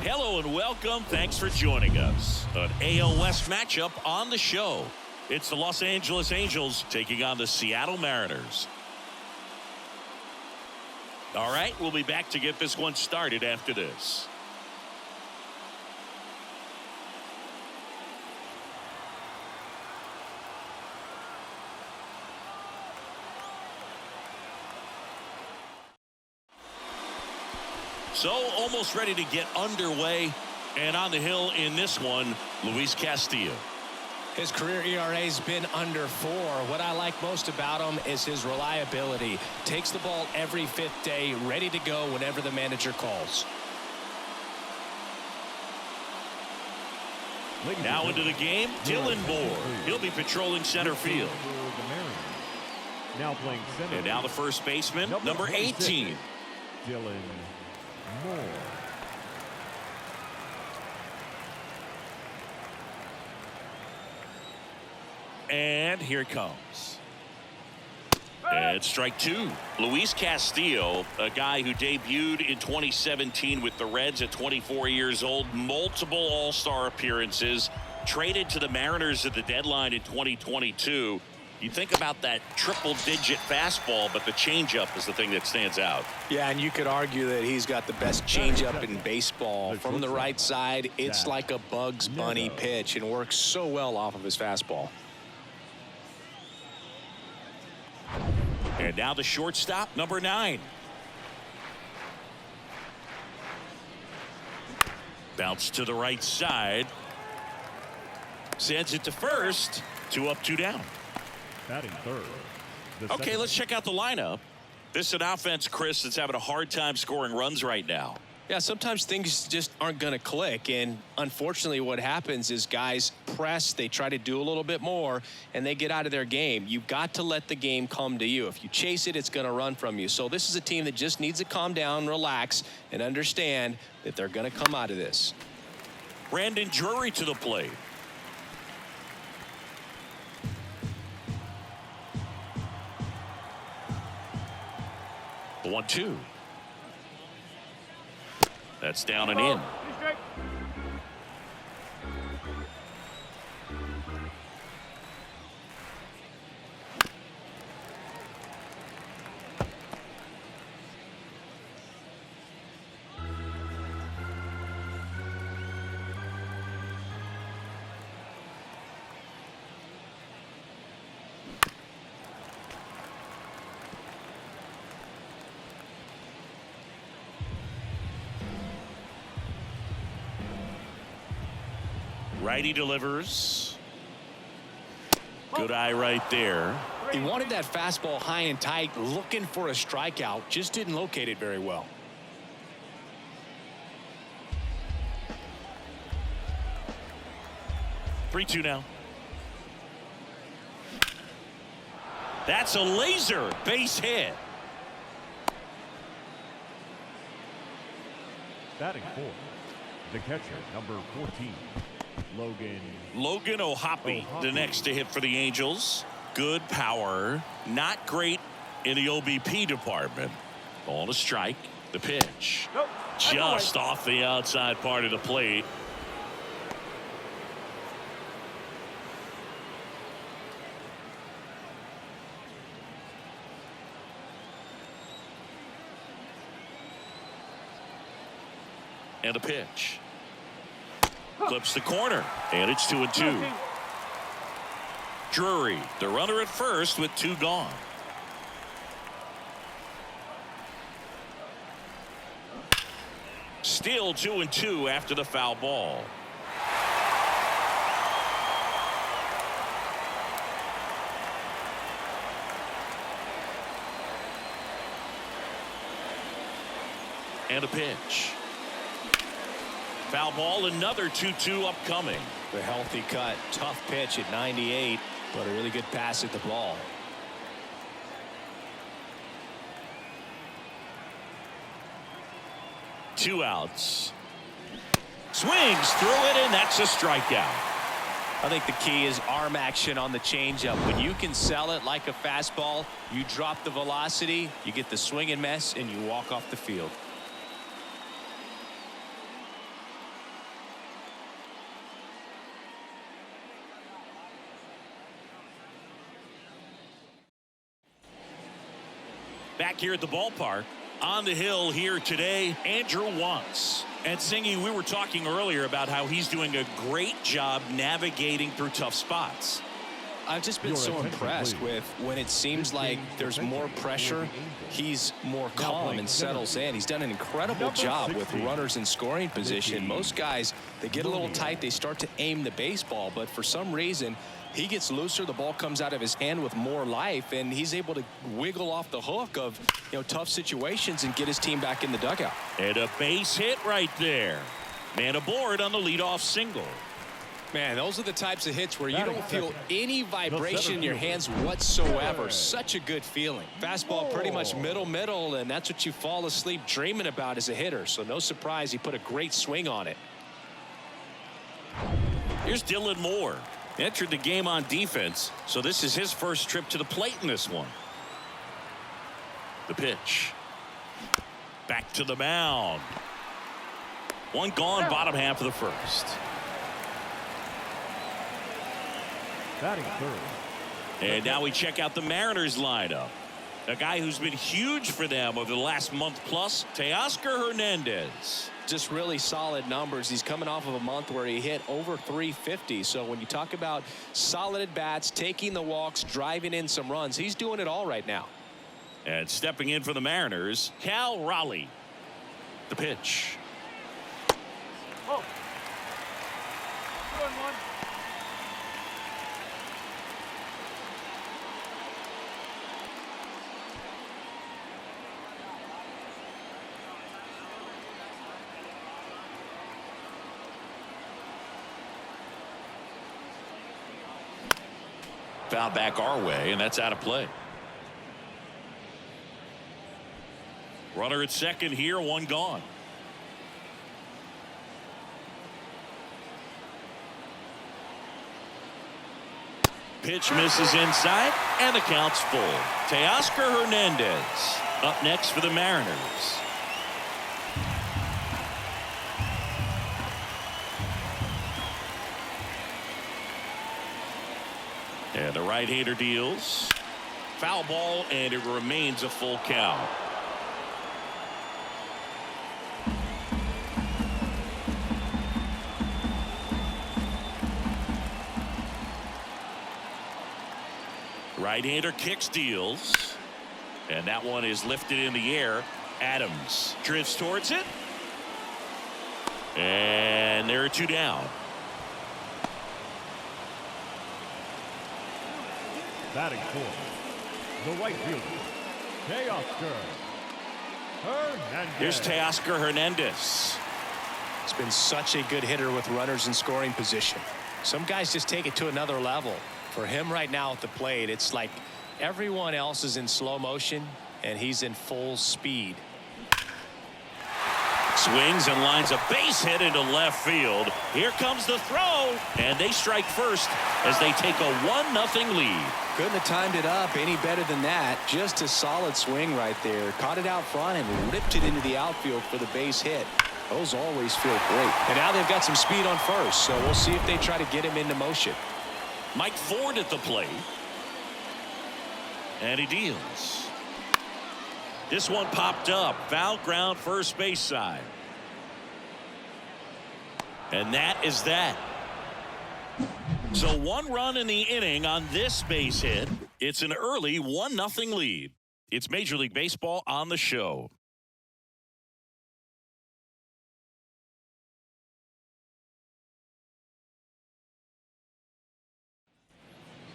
Hello and welcome. Thanks for joining us. An AL West matchup on the show. It's the Los Angeles Angels taking on the Seattle Mariners. All right, we'll be back to get this one started after this. So almost ready to get underway, and on the hill in this one, Luis Castillo. His career ERA's been under 4. What I like most about him is his reliability. Takes the ball every 5th day, ready to go whenever the manager calls. Now into the game, Dylan Moore. He'll be patrolling center field. Now playing center. And now the first baseman, number 18. Dylan Moore. And here it comes. And strike 2. Luis Castillo, a guy who debuted in 2017 with the Reds at 24 years old, multiple All-Star appearances, traded to the Mariners at the deadline in 2022. You think about that triple-digit fastball, but the changeup is the thing that stands out. Yeah, and you could argue that he's got the best changeup in baseball. From the right side, it's like a Bugs Bunny pitch and works so well off of his fastball. And now the shortstop, number 9. Bounce to the right side. Sends it to first. 2 up, 2 down. Batting third. Okay, let's check out the lineup. This is an offense, Chris, that's having a hard time scoring runs right now. Yeah, sometimes things just aren't going to click, and unfortunately what happens is guys press, they try to do a little bit more, and they get out of their game. You've got to let the game come to you. If you chase it, it's going to run from you. So this is a team that just needs to calm down, relax, and understand that they're going to come out of this. Brandon Drury to the plate. The 1-2. That's down and in. Righty delivers. Good eye right there. He wanted that fastball high and tight, looking for a strikeout. Just didn't locate it very well. Three, 2 now. That's a laser base hit. Batting fourth. The catcher, number 14. Logan O'Hoppe, the next to hit for the Angels. Good power. Not great in the OBP department. Ball to strike. The pitch. Just off the outside part of the plate. And a pitch. Clips the corner, and it's 2-2. Drury, the runner at first with 2 gone. Still 2-2 after the foul ball. And a pitch. Foul ball, another 2-2 upcoming. The healthy cut, tough pitch at 98, but a really good pass at the ball. Two outs. Swings through it, and that's a strikeout. I think the key is arm action on the changeup. When you can sell it like a fastball, you drop the velocity, you get the swing and miss, and you walk off the field. Back here at the ballpark. On the hill here today, Andrew Wantz. And Singy, we were talking earlier about how he's doing a great job navigating through tough spots. I've just been so impressed with when it seems like there's more pressure, he's more calm and settles in. He's done an incredible job with runners in scoring position. Most guys, they get a little tight, they start to aim the baseball, but for some reason, he gets looser, the ball comes out of his hand with more life, and he's able to wiggle off the hook of, tough situations and get his team back in the dugout. And a base hit right there. Man aboard on the leadoff single. Man, those are the types of hits where you don't feel any vibration in your hands whatsoever. Such a good feeling. Fastball pretty much middle, and that's what you fall asleep dreaming about as a hitter. So no surprise he put a great swing on it. Here's Dylan Moore. Entered the game on defense, so this is his first trip to the plate in this one. The pitch. Back to the mound. One gone, bottom half of the first. Batting third. And now we check out the Mariners lineup. A guy who's been huge for them over the last month plus, Teoscar Hernandez. Just really solid numbers. He's coming off of a month where he hit over 350. So when you talk about solid at bats, taking the walks, driving in some runs, he's doing it all right now. And stepping in for the Mariners, Cal Raleigh. The pitch. Oh. Good one. Foul back our way, and that's out of play. Runner at second here, one gone. Pitch misses inside, and the count's full. Teoscar Hernandez up next for the Mariners. And the right-hander deals. Foul ball, and it remains a full count. Right-hander kicks, deals. And that one is lifted in the air. Adams drifts towards it. And there are two down. Batting fourth. The right fielder, Teoscar Hernandez. Here's Teoscar Hernandez. He's been such a good hitter with runners in scoring position. Some guys just take it to another level. For him right now at the plate, it's like everyone else is in slow motion and he's in full speed. Swings and lines a base hit into left field. Here comes the throw, and they strike first as they take a 1-0 lead. Couldn't have timed it up any better than that. Just a solid swing right there. Caught it out front and ripped it into the outfield for the base hit. Those always feel great. And now they've got some speed on first, so we'll see if they try to get him into motion. Mike Ford at the plate. And he deals. This one popped up. Foul ground first base side. And that is that. So one run in the inning on this base hit. It's an early 1-0 lead. It's Major League Baseball on the show.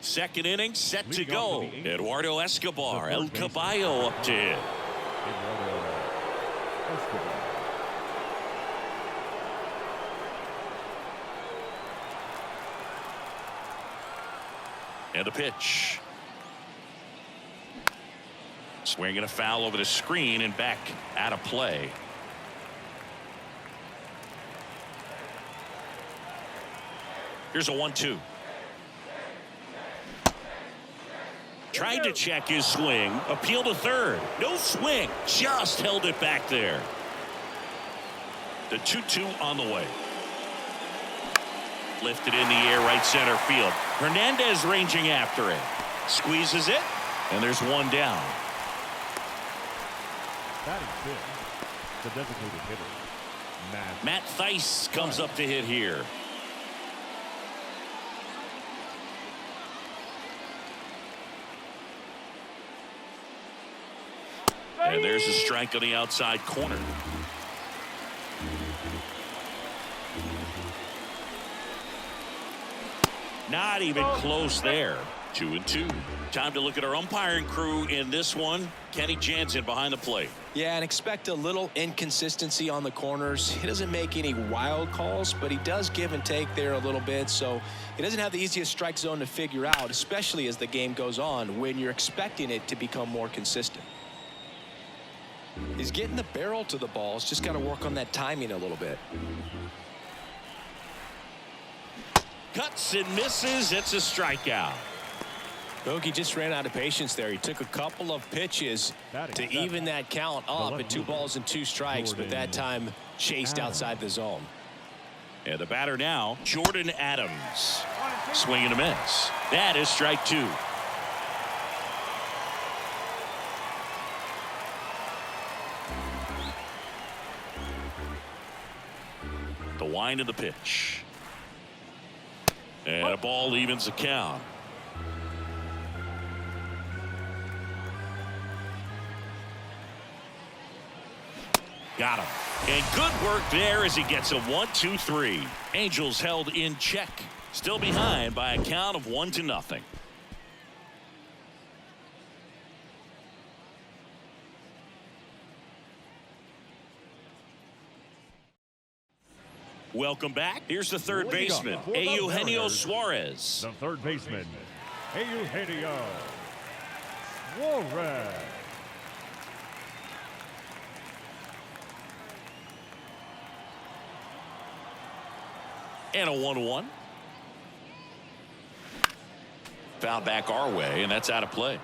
Second inning set to go. Eduardo Escobar, El Caballo up to hit. And the pitch. Swinging a foul over the screen and back out of play. Here's a 1-2. Tried to check his swing. Appeal to third. No swing. Just held it back there. The 2-2 on the way. Lifted in the air, right center field. Hernandez ranging after it. Squeezes it. And there's one down. Batting fifth, the designated hitter, Matt Theis comes up to hit here. And there's a strike on the outside corner. Not even close there. 2-2. Time to look at our umpiring crew in this one. Kenny Jansen behind the plate. Yeah, and expect a little inconsistency on the corners. He doesn't make any wild calls, but he does give and take there a little bit. So he doesn't have the easiest strike zone to figure out, especially as the game goes on when you're expecting it to become more consistent. He's getting the barrel to the ball. He's just got to work on that timing a little bit. Cuts and misses. It's a strikeout. Bogey just ran out of patience there. He took a couple of pitches to even that count up at 2 balls and 2 strikes, but that time chased outside the zone. And the batter now, Jordan Adams. Swing and a miss. That is strike 2. The wind of the pitch. And a ball evens the count. Got him. And good work there as he gets a 1-2-3. Angels held in check. Still behind by a count of 1-0. Welcome back. Here's the third baseman, Eugenio Suarez. The third baseman, Eugenio Suarez. And a 1-1. Foul back our way, and that's out of play.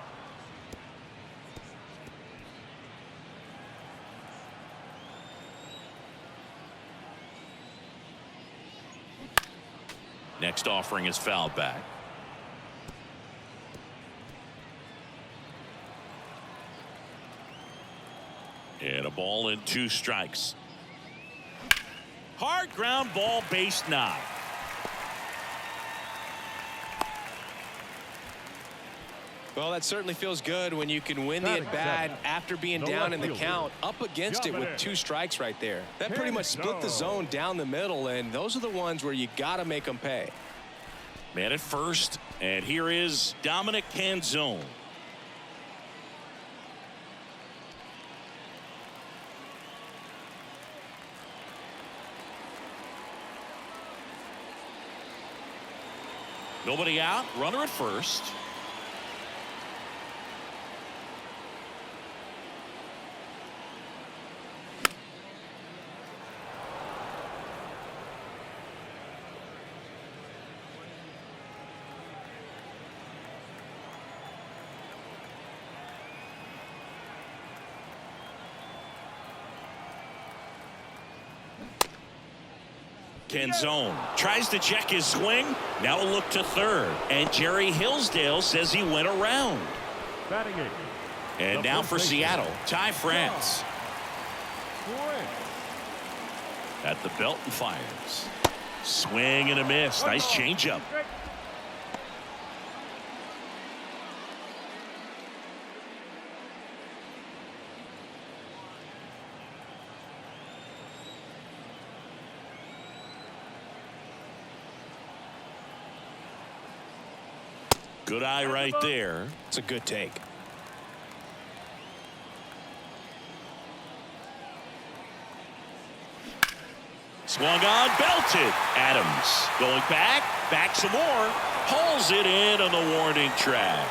Next offering is fouled back. And a ball and 2 strikes. Hard ground ball, base knock. Well, that certainly feels good when you can win the at-bat after being down in the count, up against it with 2 strikes right there. That pretty much split the zone down the middle, and those are the ones where you got to make them pay. Man at first, and here is Dominic Canzone. Nobody out, runner at first. Canzone tries to check his swing. Now a look to third. And Jerry Hillsdale says he went around. Batting 8. And now for Seattle, Ty France. At the belt and fires. Swing and a miss. Nice changeup. Good eye right there. It's a good take. Swung on, belted. Adams going back some more. Hauls it in on the warning track.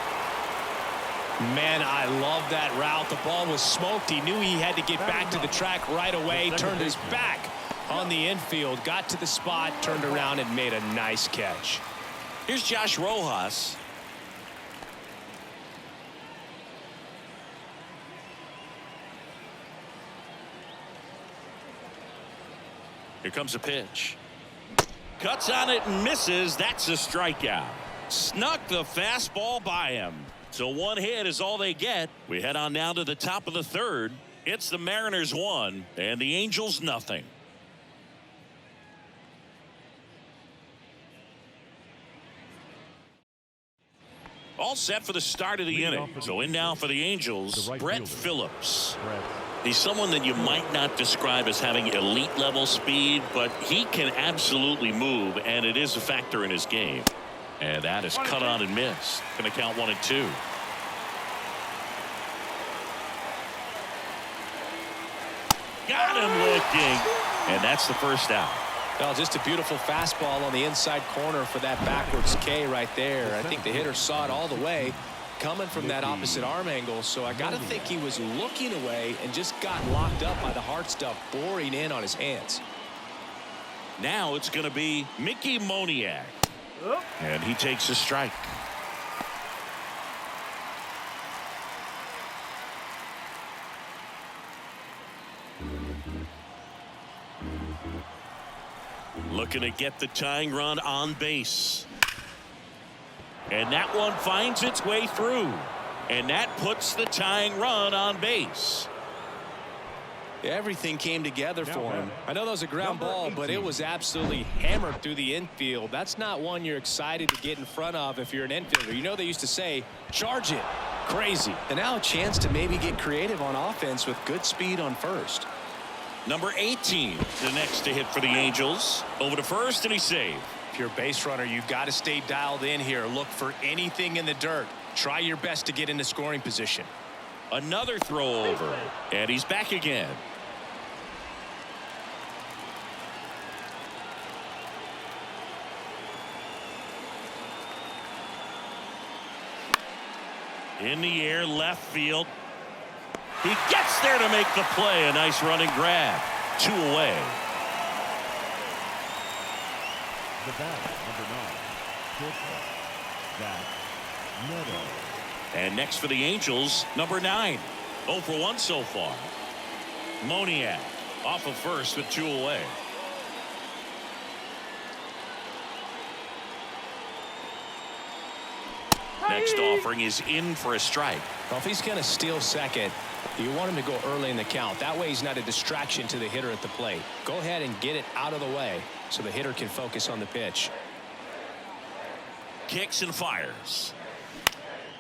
Man, I love that route. The ball was smoked. He knew he had to get back to the track right away. Turned his back on the infield. Got to the spot, turned around, and made a nice catch. Here's Josh Rojas. Here comes a pitch. Cuts on it and misses. That's a strikeout. Snuck the fastball by him. So 1 hit is all they get. We head on now to the top of the third. It's the Mariners 1 and the Angels nothing. All set for the start of the inning. So in now for the Angels, Brett Phillips. He's someone that you might not describe as having elite level speed, but he can absolutely move, and it is a factor in his game. And that is cut on and missed. Going to count 1-2. Got him looking, and that's the first out. Well, just a beautiful fastball on the inside corner for that backwards K right there. I think the hitter saw it all the way coming from that opposite arm angle, so I got to think he was looking away and just got locked up by the hard stuff boring in on his hands. Now it's going to be Mickey Moniak, and he takes a strike. Looking to get the tying run on base. And that one finds its way through. And that puts the tying run on base. Everything came together for him. I know that was a ground ball, but it was absolutely hammered through the infield. That's not one you're excited to get in front of if you're an infielder. You know they used to say, charge it. Crazy. And now a chance to maybe get creative on offense with good speed on first. Number 18, the next to hit for the Angels. Over to first, and he's saved. If you're a base runner, you've got to stay dialed in here. Look for anything in the dirt. Try your best to get into scoring position. Another throw over, and he's back again. In the air, left field. He gets there to make the play. A nice running grab. 2 away. The batter, number 9, shortstop, Zach Neto. And next for the Angels, number 9. 0 for 1 so far. Moniak off of first with 2 away. Next offering is in for a strike. Well, if he's going to steal second, you want him to go early in the count. That way he's not a distraction to the hitter at the plate. Go ahead and get it out of the way so the hitter can focus on the pitch. Kicks and fires.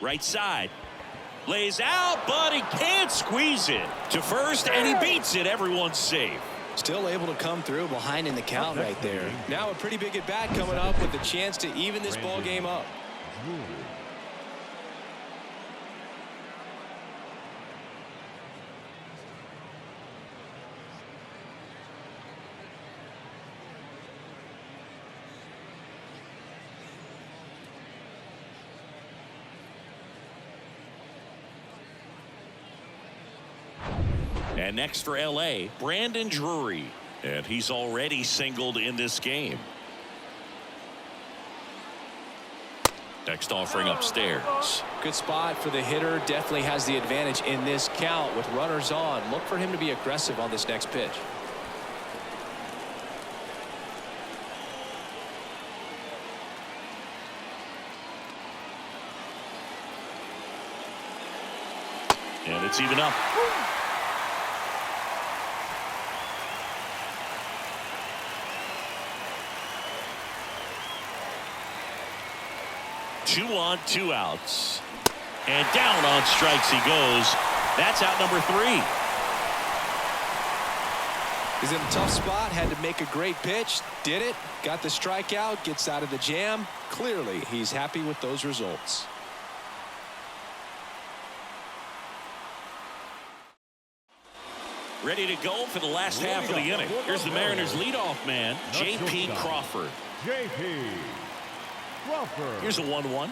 Right side. Lays out, but he can't squeeze it. To first, and he beats it. Everyone's safe. Still able to come through behind in the count right there. Now a pretty big at bat coming up with the chance to even this ball game up. And next for LA, Brandon Drury. And he's already singled in this game. Next offering upstairs. Good spot for the hitter. Definitely has the advantage in this count with runners on. Look for him to be aggressive on this next pitch. And it's even up. Two on, 2 outs. And down on strikes he goes. That's out number 3. He's in a tough spot. Had to make a great pitch. Did it. Got the strikeout. Gets out of the jam. Clearly, he's happy with those results. Ready to go for the last half of the inning. Here's the Mariners leadoff man, J.P. Crawford. J.P. Crawford. Here's a 1-1.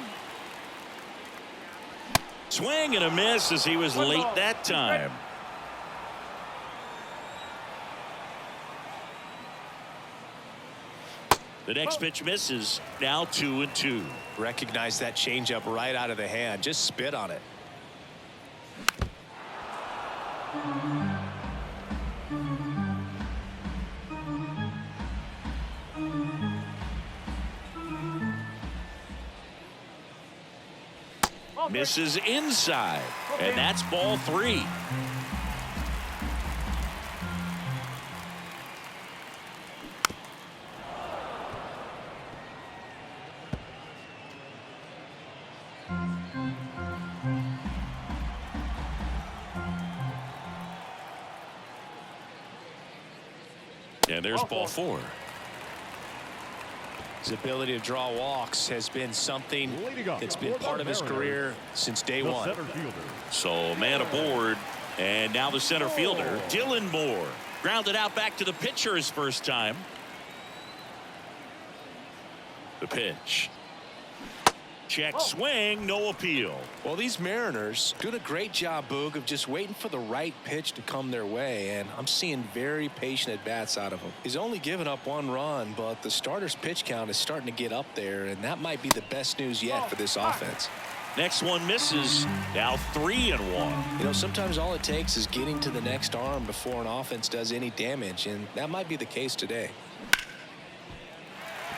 Swing and a miss as he was late that time. The next pitch misses. Now 2-2. Recognize that changeup right out of the hand. Just spit on it. Misses inside, and that's ball 3. And there's ball 4. His ability to draw walks has been something that's been part of his career since day one. So man aboard, and now the center fielder, Dylan Moore, grounded out back to the pitcher his first time. The pitch. Check swing, no appeal. Well, these Mariners doing a great job, Boog, of just waiting for the right pitch to come their way, and I'm seeing very patient at-bats out of him. He's only given up 1 run, but the starter's pitch count is starting to get up there, and that might be the best news yet for this offense. Next one misses. Now 3-1. You know, sometimes all it takes is getting to the next arm before an offense does any damage, and that might be the case today.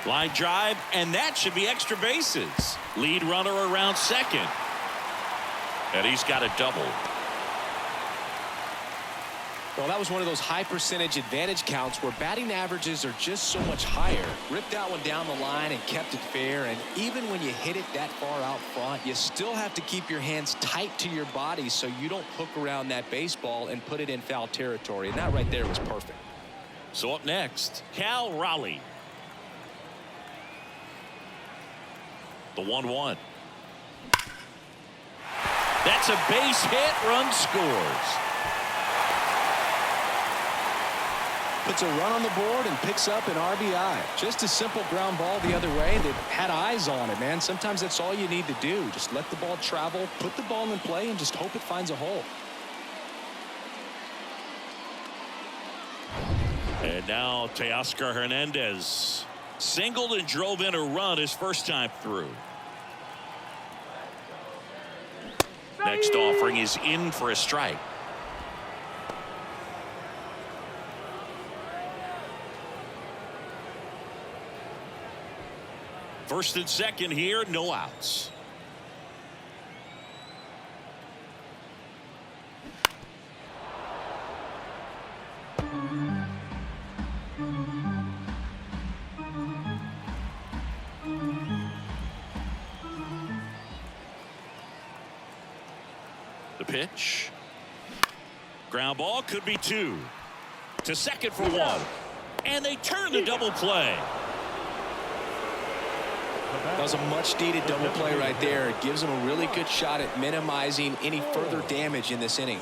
Line drive, and that should be extra bases. Lead runner around second. And he's got a double. Well, that was one of those high percentage advantage counts where batting averages are just so much higher. Ripped that one down the line and kept it fair. And even when you hit it that far out front, you still have to keep your hands tight to your body so you don't hook around that baseball and put it in foul territory. And that right there was perfect. So up next, Cal Raleigh. The 1-1. That's a base hit. Run scores. Puts a run on the board and picks up an RBI. Just a simple ground ball the other way. They've had eyes on it, man. Sometimes that's all you need to do. Just let the ball travel, put the ball in play, and just hope it finds a hole. And now Teoscar Hernandez singled and drove in a run his first time through. Next offering is in for a strike. First and second here, no outs. The pitch. Ground ball, could be 2. To second for 1. And they turn the double play. That was a much-needed double play right there. It gives them a really good shot at minimizing any further damage in this inning.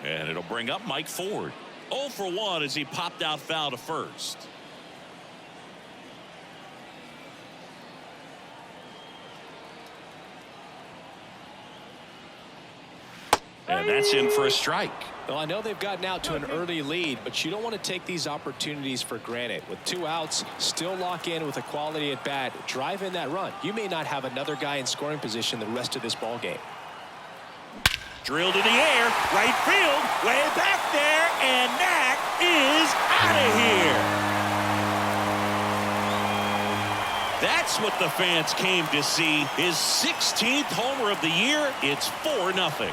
And it'll bring up Mike Ford. 0 for 1 as he popped out foul to first. And that's in for a strike. Well, I know they've gotten out to an early lead, but you don't want to take these opportunities for granted. With 2 outs, still lock in with a quality at bat, drive in that run. You may not have another guy in scoring position the rest of this ball game. Drilled in the air, right field, way back there, and that is out of here. That's what the fans came to see. His 16th homer of the year. It's 4-0.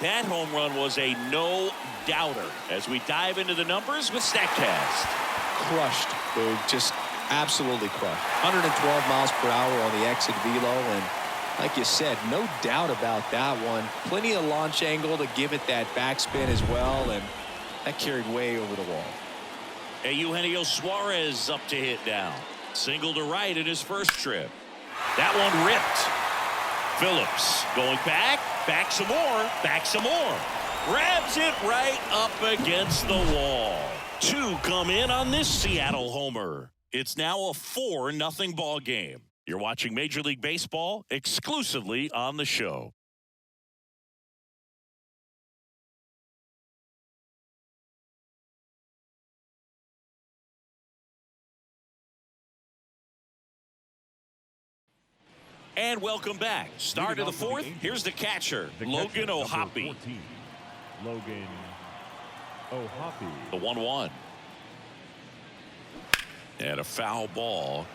That home run was a no-doubter as we dive into the numbers with StatCast. Crushed, Boog. Just absolutely crushed. 112 miles per hour on the exit velo, and like you said, no doubt about that one. Plenty of launch angle to give it that backspin as well, and that carried way over the wall. And Eugenio Suarez up to hit now. Single to right in his first trip. That one ripped. Phillips going back some more. Grabs it right up against the wall. 2 come in on this Seattle homer. It's now a 4-0 ball game. You're watching Major League Baseball exclusively on the show. And welcome back. Start of the 4th. Here's the catcher, Logan O'Hoppe. Logan O'Hoppe. The 1-1. And a foul ball.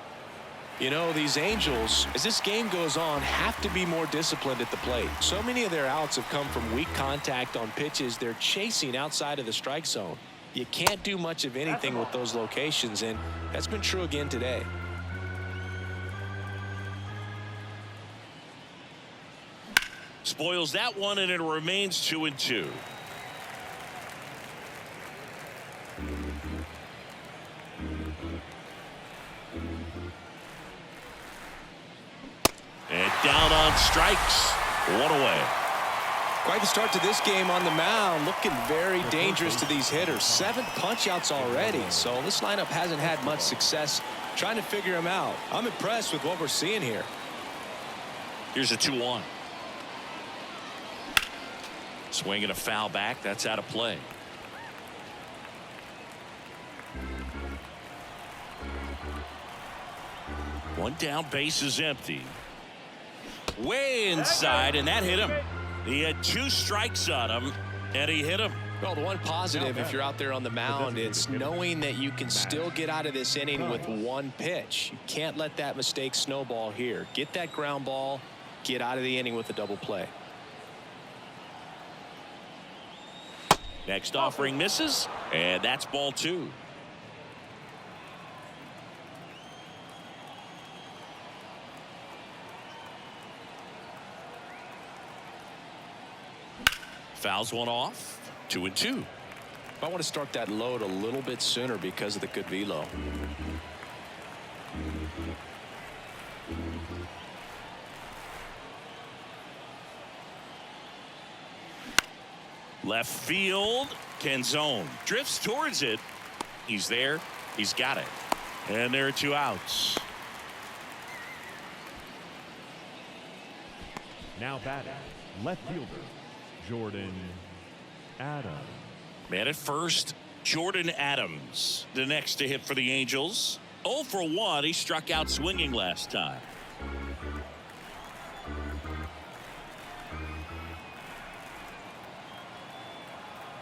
You know, these Angels, as this game goes on, have to be more disciplined at the plate. So many of their outs have come from weak contact on pitches they're chasing outside of the strike zone. You can't do much of anything with those locations, and that's been true again today. Spoils that one, and it remains 2-2. And down on strikes. One away. Quite the start to this game on the mound. Looking very dangerous to these hitters. 7 punch-outs already. So this lineup hasn't had much success trying to figure them out. I'm impressed with what we're seeing here. Here's a 2-1. Swing and a foul back. That's out of play. One down, base is empty. Way inside, and that hit him. He had 2 strikes on him, and he hit him. Well, the one positive, if you're out there on the mound, it's knowing that you can still get out of this inning with 1 pitch. You can't let that mistake snowball here. Get that ground ball, get out of the inning with a double play. Next offering misses, and that's ball 2. Fouls one off. 2-2. I want to start that load a little bit sooner because of the good velo. Left field. Canzone drifts towards it. He's there. He's got it. And there are 2 outs. Now batting, left fielder, Jordan Adams. Man at first, Jordan Adams. The next to hit for the Angels. 0 for 1. He struck out swinging last time.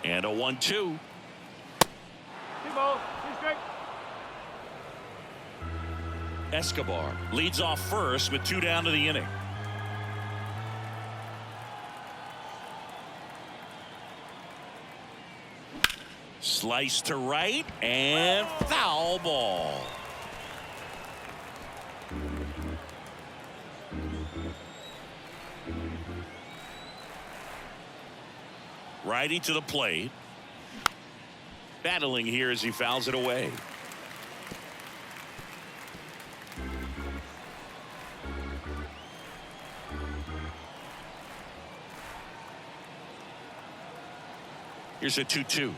And a 1-2. Escobar leads off first with 2 down to the inning. Slice to right and foul ball. Righty to the plate. Battling here as he fouls it away. Here's a 2-2.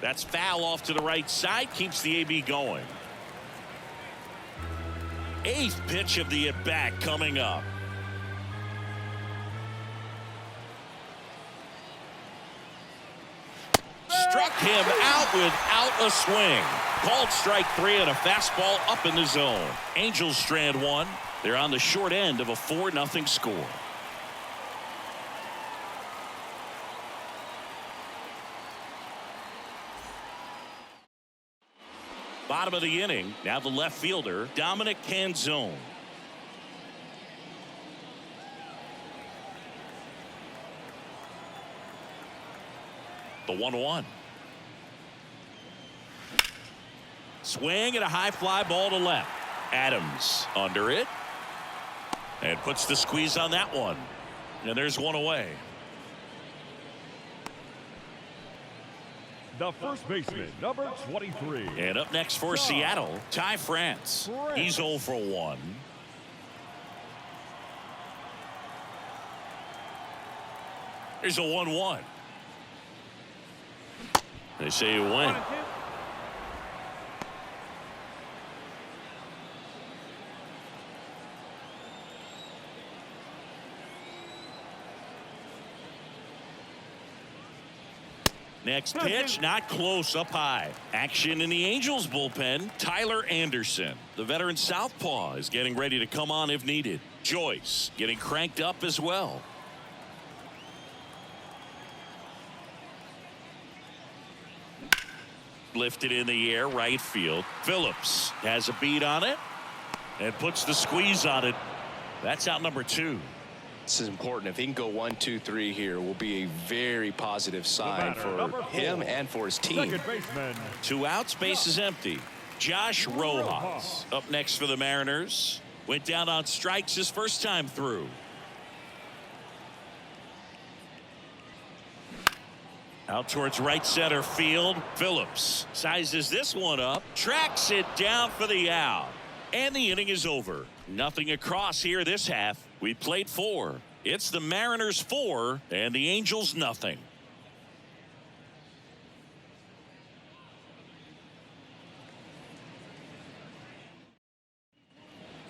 That's foul off to the right side. Keeps the AB going. 8th pitch of the at-bat coming up. Struck him out without a swing. Called strike 3 and a fastball up in the zone. Angels strand 1. They're on the short end of a 4-0 score. Bottom of the inning. Now the left fielder, Dominic Canzone. The 1-1. Swing and a high fly ball to left. Adams under it. And puts the squeeze on that one. And there's one away. The first baseman, number 23. And up next for Seattle, Ty France. He's 0 for 1. Here's a 1-1. They say you win. Next pitch, not close, up high. Action in the Angels bullpen. Tyler Anderson, the veteran southpaw, is getting ready to come on if needed. Joyce getting cranked up as well. Lifted in the air, right field. Phillips has a beat on it and puts the squeeze on it. That's out number 2. This is important. If he can go 1, 2, 3 here, will be a very positive sign for him and for his team. Second baseman. 2 outs, base is empty. Josh Rojas up next for the Mariners. Went down on strikes his first time through. Out towards right center field. Phillips sizes this one up, tracks it down for the out, and the inning is over. Nothing across here this half. We played 4. It's the Mariners 4 and the Angels nothing.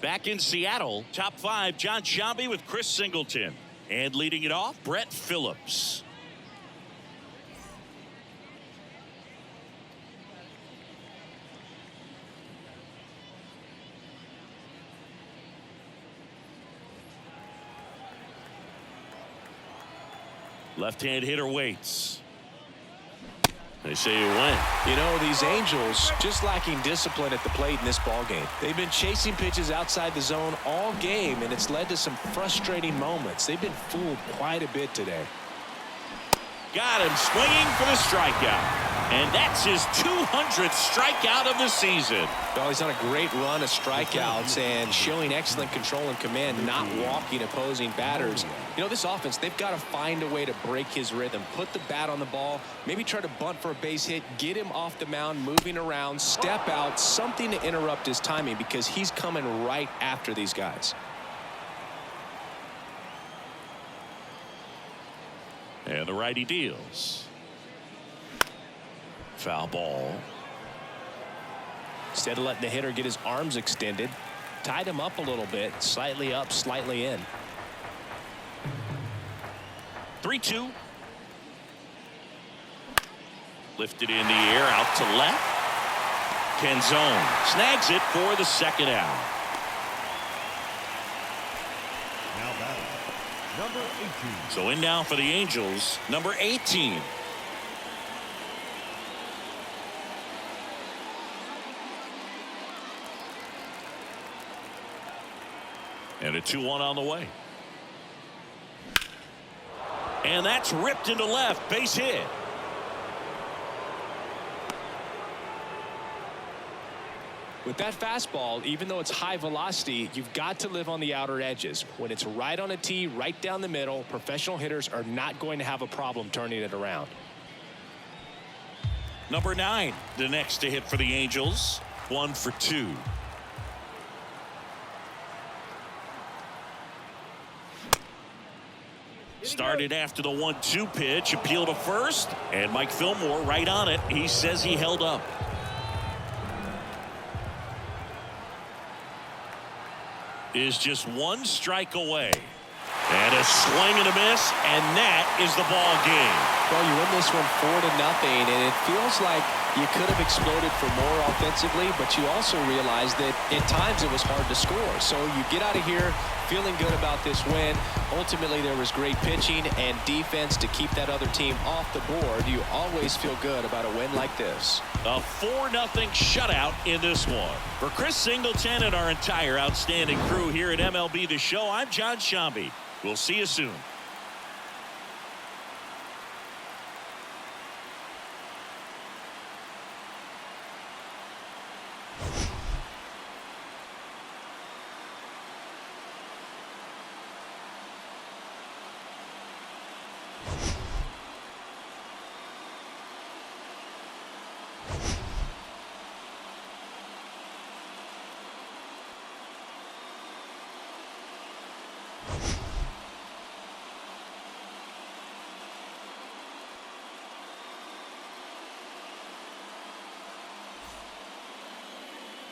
Back in Seattle, top 5, John Shambi with Chris Singleton, and leading it off, Brett Phillips. Left-hand hitter waits. They say it went. You know, these Angels just lacking discipline at the plate in this ball game. They've been chasing pitches outside the zone all game, and it's led to some frustrating moments. They've been fooled quite a bit today. Got him swinging for the strikeout. And that's his 200th strikeout of the season. Well, he's on a great run of strikeouts and showing excellent control and command, not walking opposing batters. You know, this offense, they've got to find a way to break his rhythm, put the bat on the ball, maybe try to bunt for a base hit, get him off the mound, moving around, step out, something to interrupt his timing because he's coming right after these guys. And the righty deals. Foul ball. Instead of letting the hitter get his arms extended, tied him up a little bit, slightly up, slightly in. 3-2. Lifted in the air, out to left. Canzone snags it for the second out. Now batting, number 18. So in now for the Angels, number 18. And a 2-1 on the way. And that's ripped into left, base hit. With that fastball, even though it's high velocity, you've got to live on the outer edges. When it's right on a tee, right down the middle, professional hitters are not going to have a problem turning it around. Number 9, the next to hit for the Angels. 1 for 2. Started after the 1-2 pitch, appeal to first, and Mike Fillmore right on it. He says he held up. Is just 1 strike away. And a swing and a miss, and that is the ball game. Well, you win this one 4-0, and it feels like you could have exploded for more offensively, but you also realize that at times it was hard to score. So you get out of here feeling good about this win. Ultimately, there was great pitching and defense to keep that other team off the board. You always feel good about a win like this. A 4-0 shutout in this one. For Chris Singleton and our entire outstanding crew here at MLB The Show, I'm John Shambi. We'll see you soon.